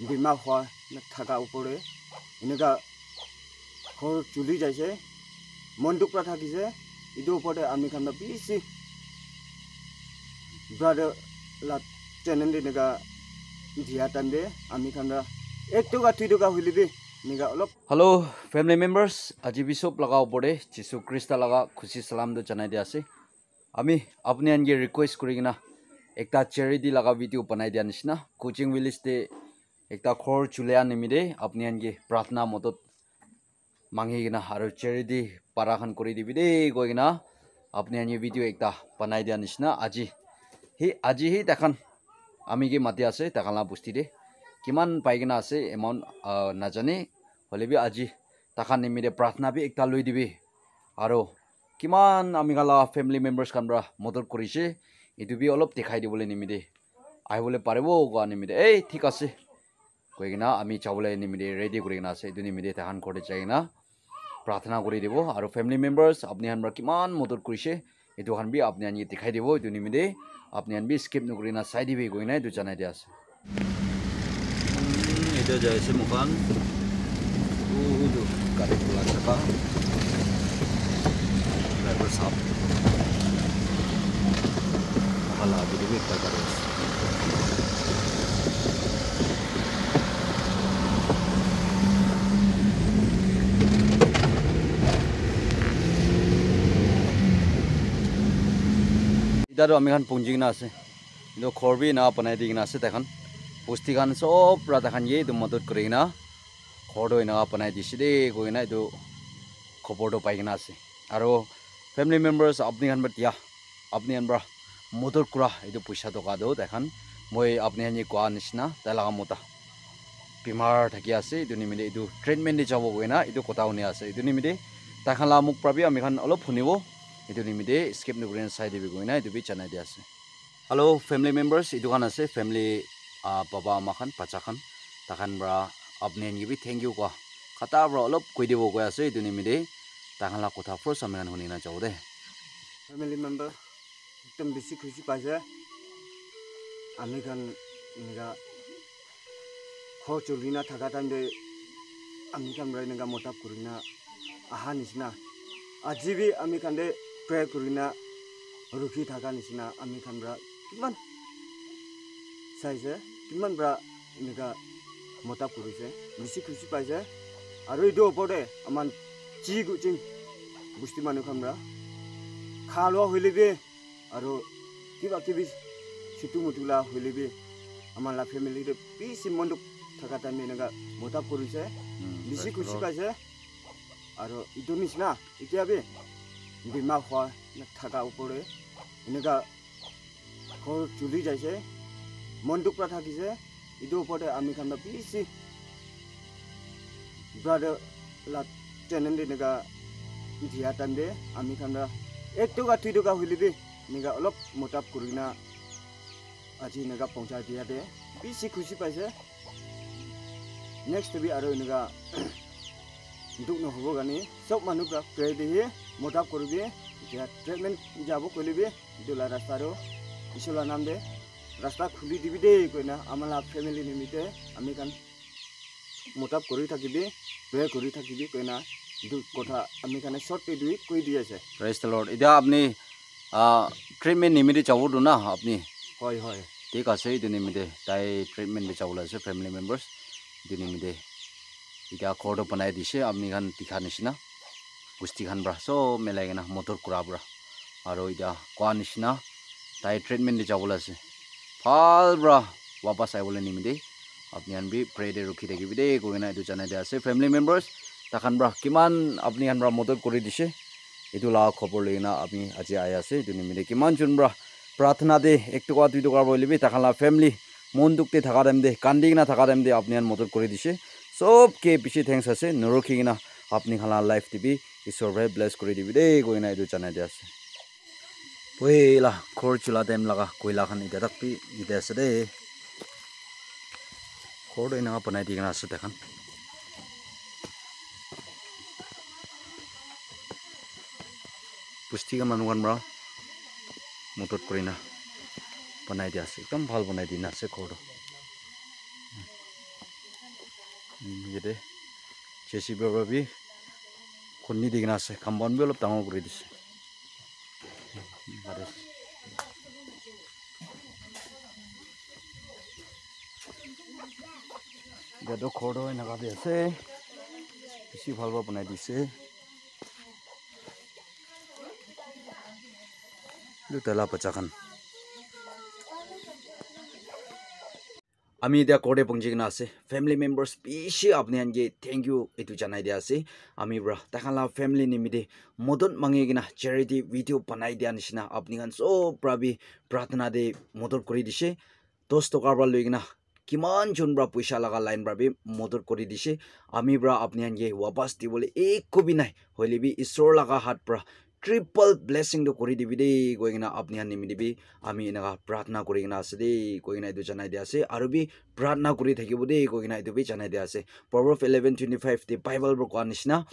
বেমাৰ হোৱা থকা ওপৰে এনেকুৱা ঘৰ চলি যাইছে মন দুখ পৰা থাকিছে এইটোৰ ওপৰতে আমি খানা বেছি ব্ৰাদাৰ লাট চেনেল এনেকুৱা দিয়া টাইম দে আমি খানা 1 টকা 2 টকা হলিবি এনেকুৱা অলপ Hello family members আজি বিশপ লগা ওপৰে যিশু খ্ৰীষ্টা লগা খুশি সালাম দো জনাই দিয়া আছে আমি আপনি আনগে রিকোয়েস্ট করি কিনা একটা চ্যারিটি লগা ভিডিও বানাই দিয়া নিছিনা কোচিং ভিলেজ তে একটা খৰ চুলিয়া নিমিদে আপনি আনগে প্ৰাৰ্থনা মদত মাঙ্গি কিনা আৰ চ্যাৰিটি পাৰাখান কৰি দিবি দে কই কিনা আপনি আনগে ভিডিও একটা বানাই দিয়া নিছিনা আজি হি দেখান আমি কি মাতি আছে দেখালা বস্তি দে কিমান পাই কিনা আছে এমাউন্ট নাজানে হলেবি আজি তাখান নিমিদে প্রার্থনা বি একটা লৈ দিবি আৰু কিমান আমি গালা ফ্যামিলি মেম্বাৰ্স কানব্ৰা মদত কৰিছে এটু বি অলপ দেখাই দিবলে নিমিদে আহিবলে পারিব গা নিমিদে এই ঠিক আছে কই কিনা আমি চাবলে নিমিদে রেডি কৰি কিনা আছে এটু নিমিদে তাখান কৰতে চাই কিনা প্ৰাৰ্থনা কৰি দিব আৰু ফ্যামিলি মেম্বাৰ্স আপনি হানব্ৰা কিমান মদত কৰিছে এটু হান বি আপনি আনি দেখাই দিব এটু নিমিদে আপনি আন বি স্কিপ নকৰি না চাই দিবি কই না এটু জানাই দিয়া আছে এটা যাইছে মুখান udah kari pulang apa driver sahab malah jadi kita terus itu ami kan punjing na ase itu khorbi na panai di na ase takhan pusti kan sob rata kan ye itu madad kori na খৰটো এনেকুৱা বনাই দিছে দেই কৈ কিনা এইটো খবৰটো পাই কিনা আছে আৰু ফেমিলি মেম্বাৰ্ছ আপুনি খান দিয়া আপুনি আনবা মদত কৰা এইটো পইচা টকাটো দেখান মই আপুনি আনি কোৱা নিচিনা তাই লগা মতা বেমাৰ থাকি আছে এইটো নিমিতে এইটো ট্ৰিটমেণ্ট দি যাব গৈ না এইটো কথা শুনি আছে এইটো নিমিতে তাই খান মোক পাবি আমি খান অলপ শুনিব এইটো নিমিতে স্কিপ নকৰি চাই দিবি গৈ না এইটো বি জানাই দিয়া আছে হেল্ল' ফেমিলি মেম্বাৰ্ছ এইটো খান আছে ফেমিলি বাবা আমা খান বাচ্চা খান তাখান পৰা আপনি আনগি থ্যাংক ইউ কোৱা খাতা বড় অলপ কই দিব গৈ আছে এইটো নিমিদে তাখানলা কথা ফার্স্ট আমি শুনি না যাও দে ফ্যামিলি মেম্বার একদম বেশি খুশি পাইছে আমি খান এনেকা ঘর চলি না থাকা টাইম দে আমি খান এনেকা মোটাপ করি না আহা নিচিনা আজি বি আমি খান দে প্রে করি না রুখি থাকা নিচিনা আমি খান কিমান চাইছে কিমান এনেকা মোটাপ কৰিছে বেছি খুশি পাইছে আৰু এইটো ওপৰতে আমাৰ যি গুচিং বস্তি মানুহ খানৰা খা লোৱা হইলেবি আৰু কিবা কিবি চিটু মুটুলা হইলেবি আমাৰ লা ফ্যামিলিতে বেছি মন থাকা টাইম এনেকা মোটাপ কৰিছে বেছি খুশি পাইছে আৰু ইটো নিচিনা এতিয়া বি বেমাৰ হোৱা থাকা ওপৰে এনেকা ঘৰ চলি যাইছে মন দুখ পৰা থাকিছে এইটোৰ ওপৰতে আমি খান বেছি ব্ৰাদাৰ লাট চেনেল এনেকা দিয়া টাইম দে আমি খান 1 টকা 2 টকা হলিবি এনেকা অলপ মোটাপ কৰি না আজি এনেকা পঞ্চায়ত দিয়া দে বেছি খুশি পাইছে নেক্সট বি আৰু এনেকা দুখ নহ'ব গানি সব মানুহবিলাক প্ৰে দিয়ে মোটাপ কৰিবি এতিয়া ট্ৰিটমেণ্ট যাব কৰিবি দুলা ৰাস্তাৰো ইছলা নাম দে ৰাস্তা খুলি দিবি দেই কইনা আমাৰ ফ্যামিলি নিমিতে আমি কান মোটাপ কৰি থাকিবি প্ৰে কৰি থাকিবি কইনা দু কথা আমি কানে শর্ট দুই কই দি আছে প্রেজ দ্য লর্ড এটা আপনি ট্রিটমেন্ট নিমিতে যাবো না আপনি হয় হয় ঠিক আছে এটা নিমিতে তাই ট্রিটমেন্ট দি যাবো আছে ফ্যামিলি মেম্বার্স এটা নিমিতে এটা খৰটো বনাই দিছে আপনি খান টিকা নিচিনা গুষ্টি খান ব্ৰা সব মেলাই কিনা মটৰ কুড়া ব্ৰা আৰু এটা কোৱা নিচিনা তাই ট্রিটমেন্ট দি যাবো আছে ভাল ব্রা वापस आइबले निमिदे আপনি আনবি প্রেডে রুখি থাকিবি দে কই না এটু জানাই দিয়া আছে ফ্যামিলি মেম্বার্স তাখান ব্রা কিমান আপনি আনব্রা মদত কৰি দিছে এটু লা খবৰ লইনা আমি আজি আই আছে এটু নিমিদে কিমান জুন ব্রা প্রার্থনা দে 1 টকা 2 টকা বলিবি তাখানলা ফ্যামিলি মন দুখতে থাকা টাইম দে কান্দি না থাকা টাইম দে আপনি আন মদত কৰি দিছে সবকে পিছে থ্যাঙ্কস আছে নৰখি না আপনি খালা লাইফ দিবি ঈশ্বৰ ভাই ব্লেস কৰি দিবি দে কই না এটু জানাই দিয়া আছে Wela khor chula dem laga koila khan ida tak pi ida ase de khor do ina banai di kana ase dekhan pusti ka manuan bra motot korina banai dia ase ekdam bhal banai dina ase khor do Yete JCB Rabi Kuni digna ase kambon bi olop tangor kuri dise. Gado khodo naga bi ase. Bisi bhal ba banai dise. Dutala pachakan. Ami dia kode pongjigna ase family members bishi apni ange thank you etu janai dia ase ami bra takhala family nimide modon mangegina charity video banai dia nishina apni kan so prabi pratna de modor kori dise 10 toka bra loigina kiman jon bra puisa laga line bra bi modor kori dise ami bra apni ange wapas dibole ek kobi nai hoilebi isor laga hat bra triple blessing do kori dibi de goigina apni han nimide bi ami enaga pratna korigina ase de goigina etu janai dia ase arubi pratna kori thakibo de goigina etu bi janai dia ase Proverbs 11:25 de Bible bro kanishna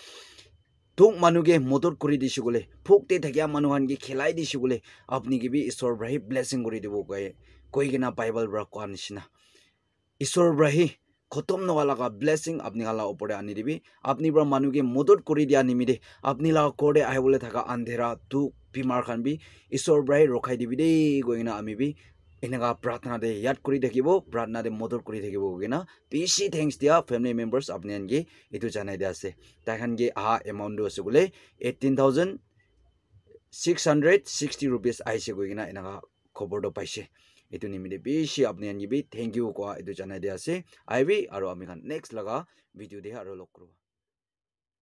tuk manuge modor kori dishi gole phokte thakya manuhan ge khelai dishi gole apni ge bi isor brahi blessing kori dibo goigina Bible bro kanishna isor brahi khotom no wala ka blessing apni hala opore ani dibi apni bra manuge modor kori dia nimide apni la kode aibole thaka andhera tu bimar khan bi isor brahi rokhai dibi de goina ami bi enaga pratna de yad kori thakibo pratna de modor kori thakibo goina bishi thanks dia family members apni ange etu janai dia ase takhan ge aha amount do ase gole 18,660 rupees aise goina enaga khobor do paise etu nimide bishi apni ange bi thank you ko etu janai dia ase aibi aro ami khan next laga video de aro lok kru